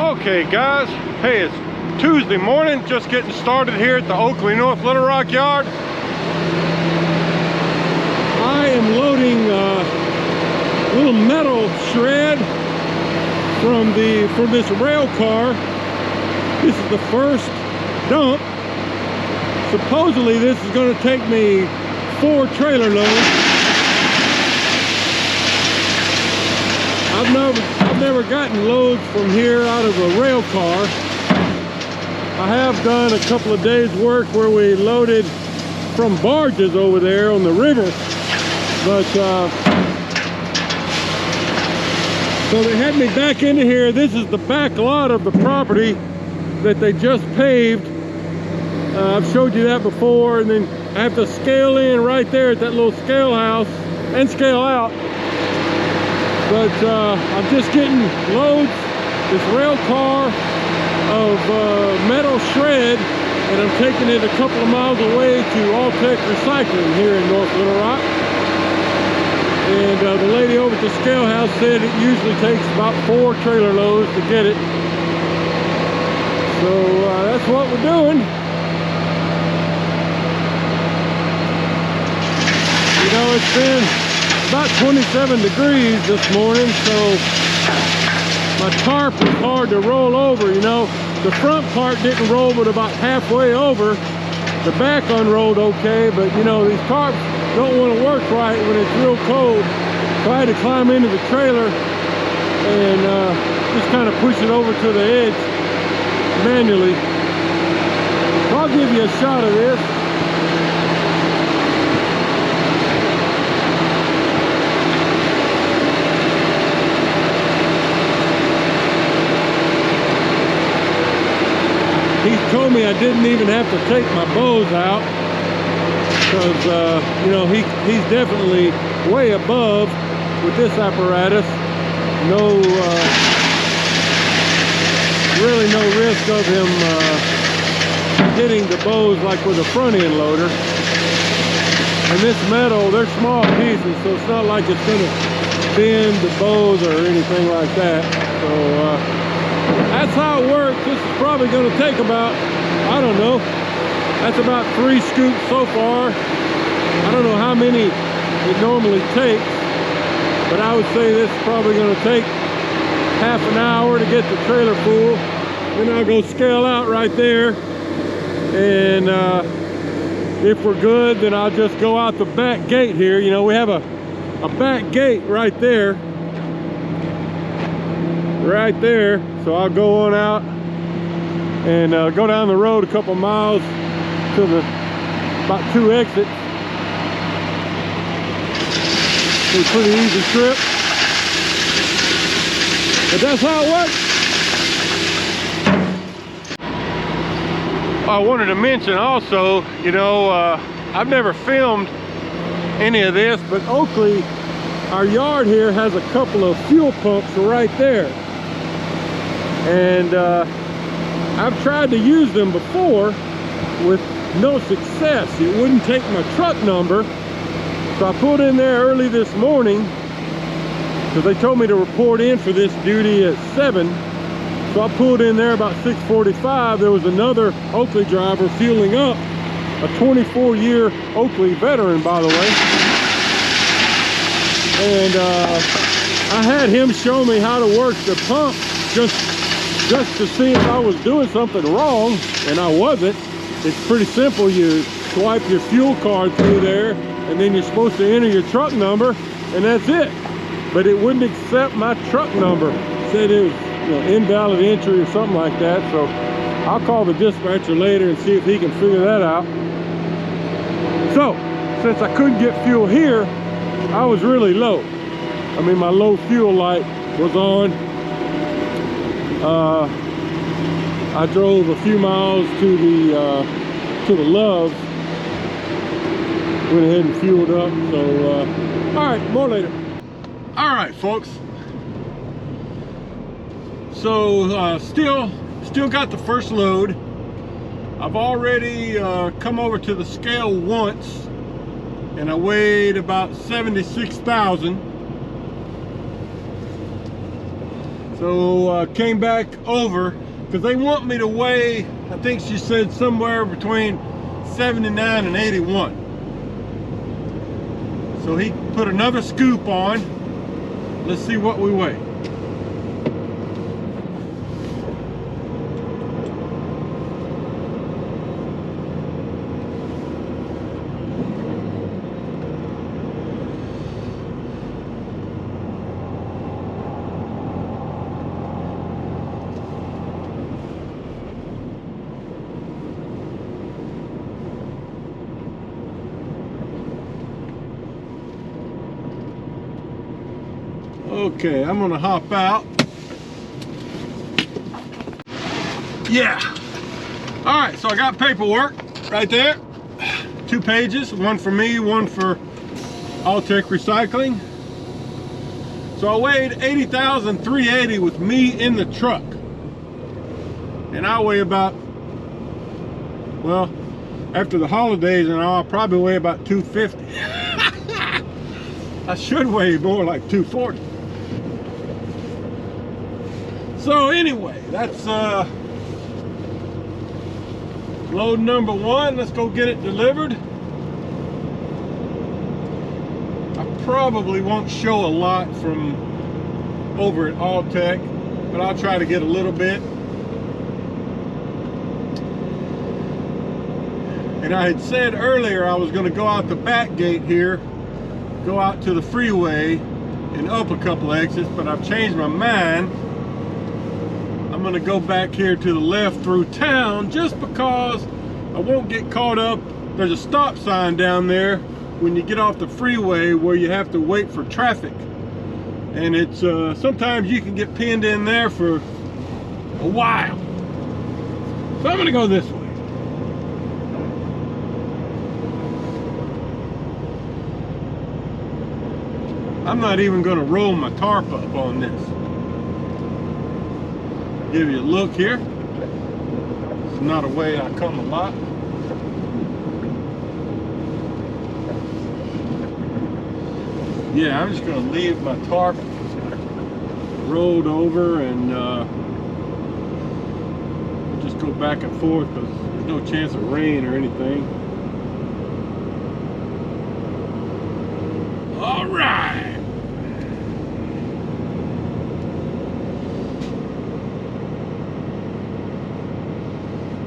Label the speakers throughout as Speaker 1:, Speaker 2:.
Speaker 1: Okay guys, hey, it's Tuesday morning, just getting started here at the Oakley, North Little Rock yard. I am loading a little metal shred from this rail car. This is the first dump. Supposedly this is going to take me 4 trailer loads. I've never gotten loads from here out of a rail car. I have done a couple of days work where we loaded from barges over there on the river, but so they had me back into here. This is the back lot of the property that they just paved. I've showed you that before, and then I have to scale in right there at that little scale house and scale out. But I'm just getting loads, this rail car of metal shred, and I'm taking it a couple of miles away to All-Tech Recycling here in North Little Rock. And the lady over at the scale house said it usually takes about 4 trailer loads to get it. So that's what we're doing. You know, it's been about 27 degrees this morning, so my tarp was hard to roll over. You know, the front part didn't roll but about halfway over. The back unrolled okay, but you know, these tarps don't want to work right when it's real cold. So I had to climb into the trailer and just kind of push it over to the edge manually. So I'll give you a shot of this. He told me I didn't even have to take my bows out because, you know, he's definitely way above with this apparatus. No, really no risk of him hitting the bows like with a front end loader. And this metal, they're small pieces, so it's not like it's going to bend the bows or anything like that. So, that's how it works. This is probably going to take about, I don't know, that's about 3 scoops so far. I don't know how many it normally takes, but I would say this is probably going to take half an hour to get the trailer full. Then I'll go scale out right there, and if we're good, then I'll just go out the back gate here. You know, we have a back gate right there. Right there, so I'll go on out and go down the road a couple miles to the about 2 exits. It's a pretty easy trip, but that's how it works. I wanted to mention also, you know, I've never filmed any of this, but Oakley, our yard here, has a couple of fuel pumps right there. And I've tried to use them before with no success. It wouldn't take my truck number. So I pulled in there early this morning because they told me to report in for this duty at 7. So I pulled in there about 6:45. There was another Oakley driver fueling up, a 24-year Oakley veteran, by the way. And I had him show me how to work the pump just to see if I was doing something wrong, and I wasn't. It's pretty simple. You swipe your fuel card through there, and then you're supposed to enter your truck number, and that's it. But it wouldn't accept my truck number. It said it was, you know, invalid entry or something like that. So I'll call the dispatcher later and see if he can figure that out. So since I couldn't get fuel here, I was really low. I mean, my low fuel light was on. I drove a few miles to the Loves, went ahead and fueled up. So all right, more later. All right, folks, so still got the first load. I've already come over to the scale once, and I weighed about 76,000. So came back over because they want me to weigh, I think she said somewhere between 79 and 81. So he put another scoop on. Let's see what we weigh. Okay, I'm gonna hop out. Yeah. All right, so I got paperwork right there. 2 pages, one for me, one for Alltech Recycling. So I weighed 80,380 with me in the truck. And I weigh about, well, after the holidays and all, I'll probably weigh about 250. I should weigh more like 240. So anyway, that's load number 1. Let's go get it delivered. I probably won't show a lot from over at Alltech, but I'll try to get a little bit. And I had said earlier I was going to go out the back gate here, go out to the freeway and up a couple exits, but I've changed my mind. I'm gonna go back here to the left through town just because I won't get caught up. There's a stop sign down there when you get off the freeway where you have to wait for traffic. And it's sometimes you can get pinned in there for a while. So I'm gonna go this way. I'm not even gonna roll my tarp up on this. Give you a look here. It's not a way I come a lot. Yeah, I'm just gonna leave my tarp rolled over and just go back and forth because there's no chance of rain or anything. All right.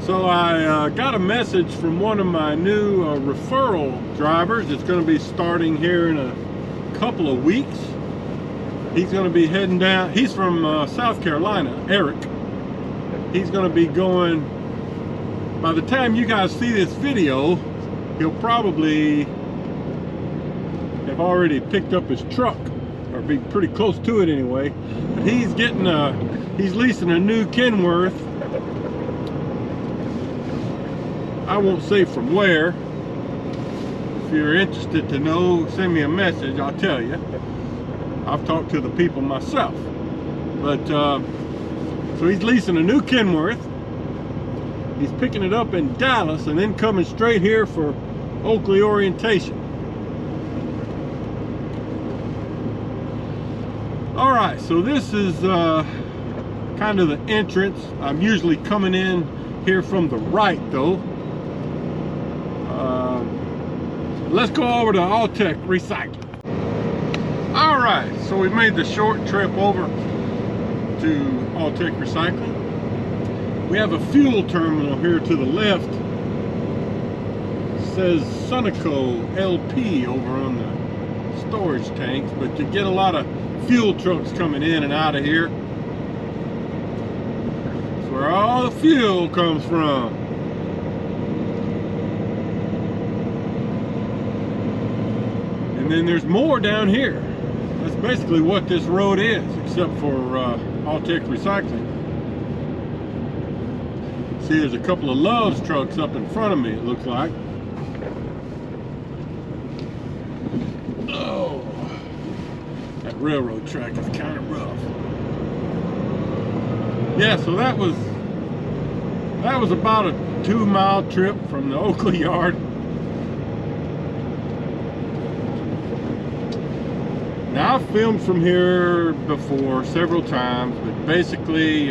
Speaker 1: So I got a message from one of my new referral drivers. It's going to be starting here in a couple of weeks. He's going to be heading down. He's from South Carolina, Eric. He's going to be going, by the time you guys see this video, he'll probably have already picked up his truck, or be pretty close to it anyway. But he's getting he's leasing a new Kenworth. I won't say from where. If you're interested to know, send me a message, I'll tell you. I've talked to the people myself. But, so he's leasing a new Kenworth. He's picking it up in Dallas and then coming straight here for Oakley orientation. All right, so this is kind of the entrance. I'm usually coming in here from the right though. Let's go over to Alltech Recycling. All right, so we made the short trip over to Alltech Recycling. We have a fuel terminal here to the left. It says Sunoco LP over on the storage tanks, but you get a lot of fuel trucks coming in and out of here. That's where all the fuel comes from. And then there's more down here. That's basically what this road is, except for Alltech Recycling. See, there's a couple of Love's trucks up in front of me, it looks like. Oh, that railroad track is kind of rough. Yeah, so that was about a 2-mile trip from the Oakley yard. Now, I've filmed from here before several times, but basically,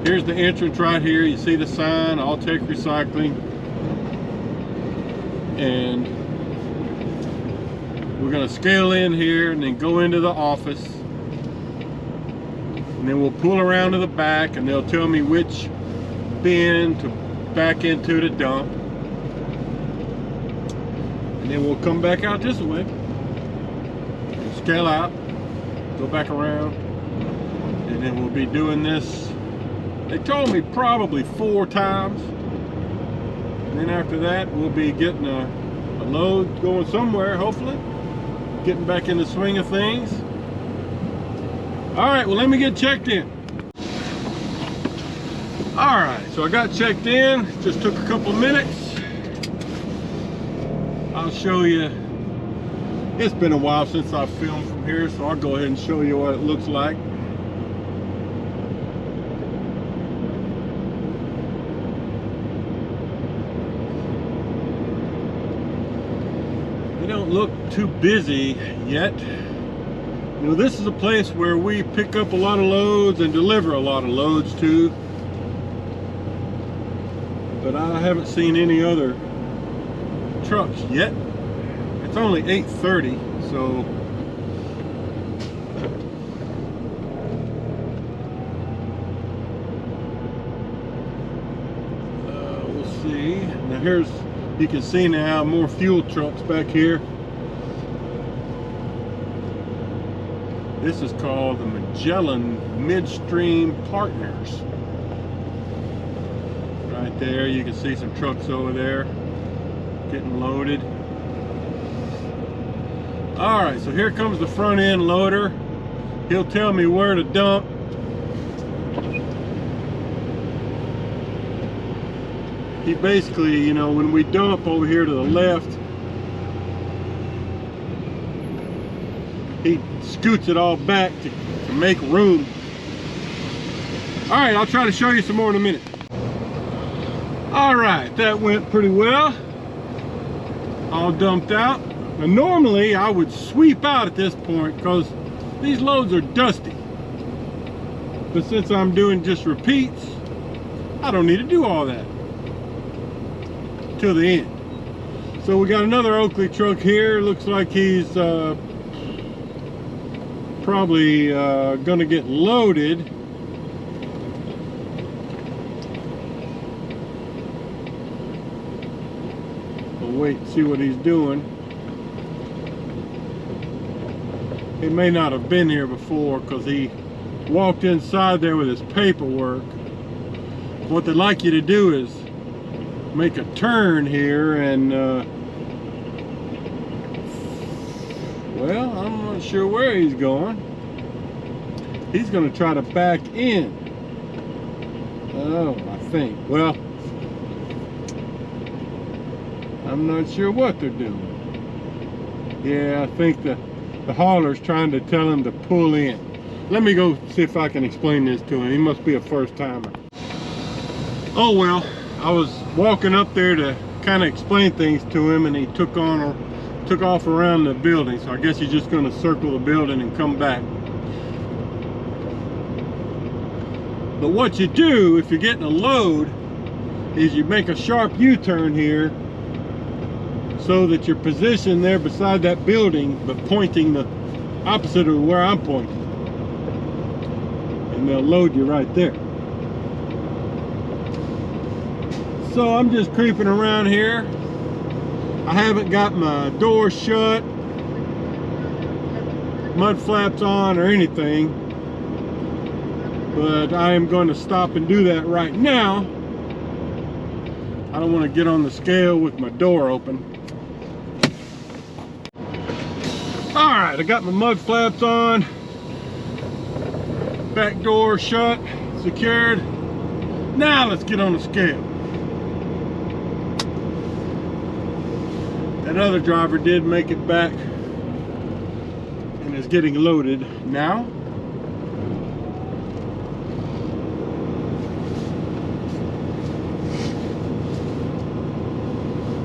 Speaker 1: here's the entrance right here. You see the sign, I'll take recycling. And we're gonna scale in here and then go into the office. And then we'll pull around to the back and they'll tell me which bin to back into to dump. And then we'll come back out this way. Scale out, go back around, and then we'll be doing this. They told me probably 4 times. And then after that, we'll be getting a load going somewhere, hopefully. Getting back in the swing of things. All right, well, let me get checked in. All right, so I got checked in. Just took a couple of minutes. I'll show you. It's been a while since I've filmed from here, so I'll go ahead and show you what it looks like. They don't look too busy yet. You know, this is a place where we pick up a lot of loads and deliver a lot of loads to. But I haven't seen any other trucks yet. It's only 8:30, so we'll see. Now here's, you can see now more fuel trucks back here. This is called the Magellan Midstream Partners. Right there, you can see some trucks over there getting loaded. All right, so here comes the front end loader. He'll tell me where to dump. He basically, you know, when we dump over here to the left, he scoots it all back to make room. All right, I'll try to show you some more in a minute. All right, that went pretty well. All dumped out. Now, normally I would sweep out at this point because these loads are dusty. But since I'm doing just repeats, I don't need to do all that till the end. So we got another Oakley truck here. Looks like he's probably gonna get loaded. We'll wait and see what he's doing. He may not have been here before because he walked inside there with his paperwork. What they'd like you to do is make a turn here and well, I'm not sure where he's going. He's going to try to back in. Oh, I think. Well, I'm not sure what they're doing. Yeah, I think the hauler's trying to tell him to pull in. Let me go see if I can explain this to him. He must be a first timer. Oh well, I was walking up there to kind of explain things to him and he took off around the building. So I guess he's just going to circle the building and come back. But what you do if you're getting a load is you make a sharp U-turn here so that you're positioned there beside that building but pointing the opposite of where I'm pointing. And they'll load you right there. So I'm just creeping around here. I haven't got my door shut, mud flaps on or anything, but I am going to stop and do that right now. I don't want to get on the scale with my door open. All right, I got my mud flaps on, back door shut, secured. Now let's get on the scale. That other driver did make it back and is getting loaded now.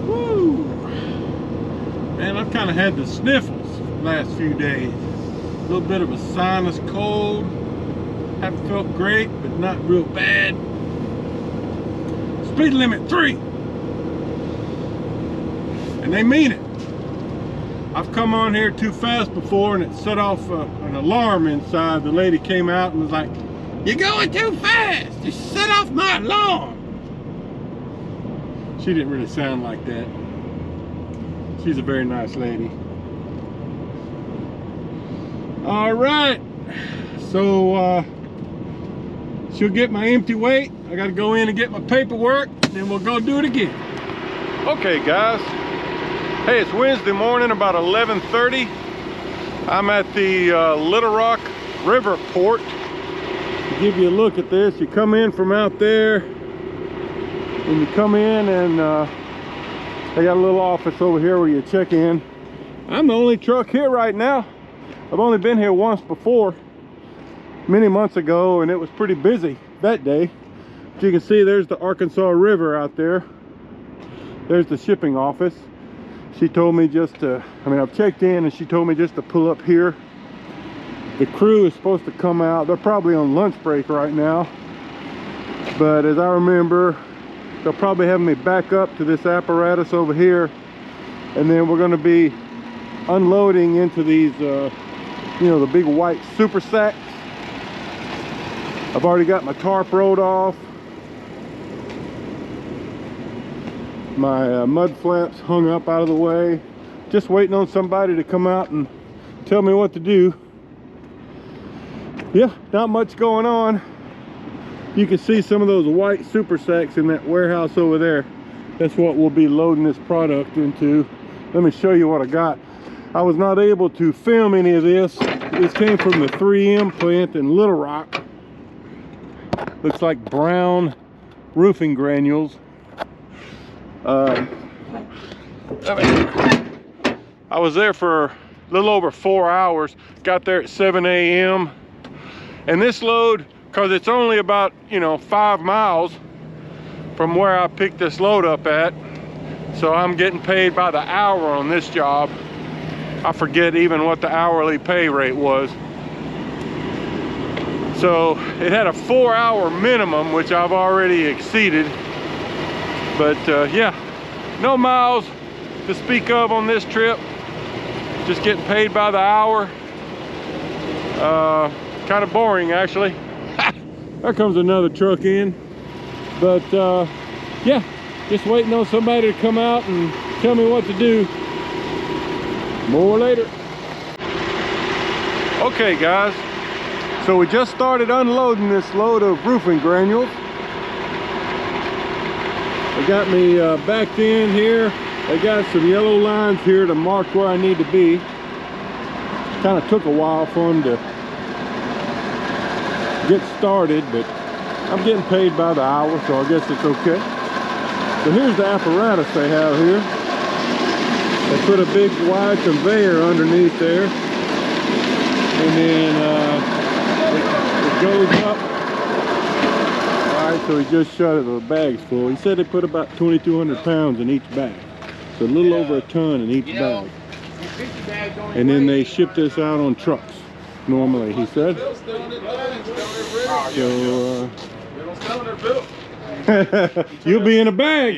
Speaker 1: Woo! Man, I've kind of had the sniffles. last few days. A little bit of a sinus cold. Haven't felt great, but not real bad. Speed limit 3. And they mean it. I've come on here too fast before and it set off an alarm inside. The lady came out and was like, "You're going too fast. You set off my alarm." She didn't really sound like that. She's a very nice lady. All right. So she'll get my empty weight. I got to go in and get my paperwork, and then we'll go do it again. Okay, guys. Hey, it's Wednesday morning, about 11:30. I'm at the Little Rock River Port. To give you a look at this, you come in from out there, and you come in, and they got a little office over here where you check in. I'm the only truck here right now. I've only been here once before, many months ago, and it was pretty busy that day. But you can see there's the Arkansas River out there. There's the shipping office. She told me just to, I've checked in and she told me just to pull up here. The crew is supposed to come out. They're probably on lunch break right now. But as I remember, they'll probably have me back up to this apparatus over here. And then we're gonna be unloading into these, you know, the big white super sacks. I've already got my tarp rolled off. My mud flaps hung up out of the way. Just waiting on somebody to come out and tell me what to do. Yeah, not much going on. You can see some of those white super sacks in that warehouse over there. That's what we'll be loading this product into. Let me show you what I got. I was not able to film any of this. This came from the 3M plant in Little Rock. Looks like brown roofing granules. I was there for a little over 4 hours. Got there at 7 a.m. and this load, because it's only about 5 miles from where I picked this load up at, so I'm getting paid by the hour on this job. I forget even what the hourly pay rate was. So it had a 4-hour minimum, which I've already exceeded. But yeah, no miles to speak of on this trip. Just getting paid by the hour. Kind of boring, actually. There comes another truck in. But yeah, just waiting on somebody to come out and tell me what to do. More later. Okay, guys. So we just started unloading this load of roofing granules. They got me backed in here. They got some yellow lines here to mark where I need to be. Kind of took a while for them to get started, but I'm getting paid by the hour, so I guess it's okay. So here's the apparatus they have here. They put a big wide conveyor underneath there, and then it goes up. So he just shot it with bags full. He said they put about 2,200 pounds in each bag. So a little over a ton in each bag. And then they ship this out on trucks, normally, he said. So, you'll be in a bag.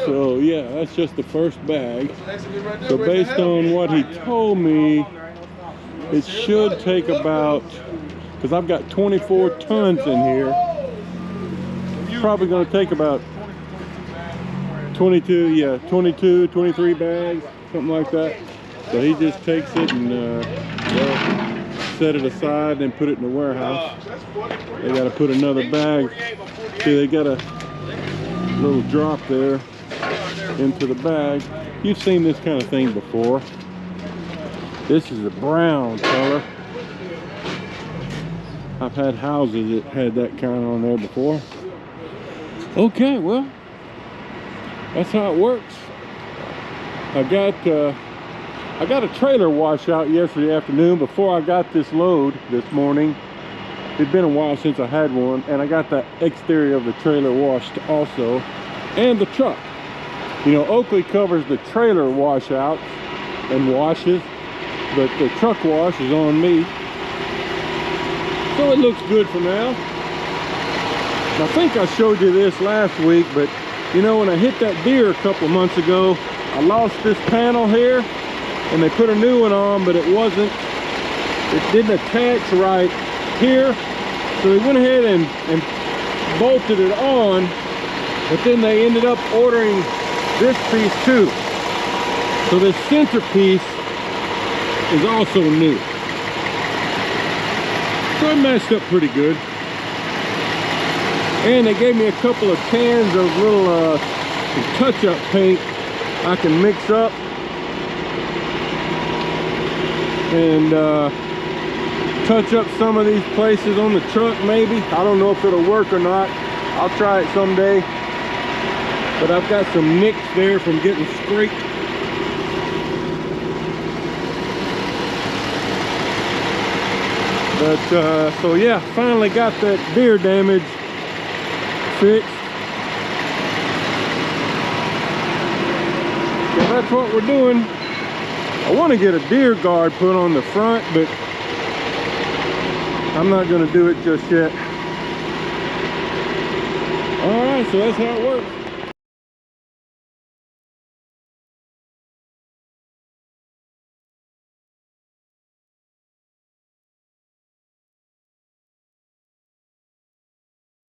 Speaker 1: So yeah, that's just the first bag. So based on what he told me, it should take about, because I've got 24 tons in here, it's probably going to take about 22, 23 bags, something like that. So he just takes it and set it aside and put it in the warehouse. They got to put another bag. See, they got a little drop there into the bag. You've seen this kind of thing before. This is a brown color. I've had houses that had that kind on there before. Okay, well, that's how it works. I got a trailer washout yesterday afternoon before I got this load this morning. It's been a while since I had one, and I got the exterior of the trailer washed also, and the truck. You know, Oakley covers the trailer washouts and washes, but the truck wash is on me. So it looks good for now. I think I showed you this last week, but you know, when I hit that deer a couple of months ago, I lost this panel here, and they put a new one on, but it didn't attach right here. So they went ahead and bolted it on, but then they ended up ordering this piece too. So this centerpiece is also new. So it matched up pretty good. And they gave me a couple of cans of little touch-up paint I can mix up and touch up some of these places on the truck maybe. I don't know if it'll work or not. I'll try it someday. But I've got some nicks there from getting scraped. But so yeah, finally got that deer damage fixed. So that's what we're doing. I want to get a deer guard put on the front, but I'm not going to do it just yet. All right, so that's how it works.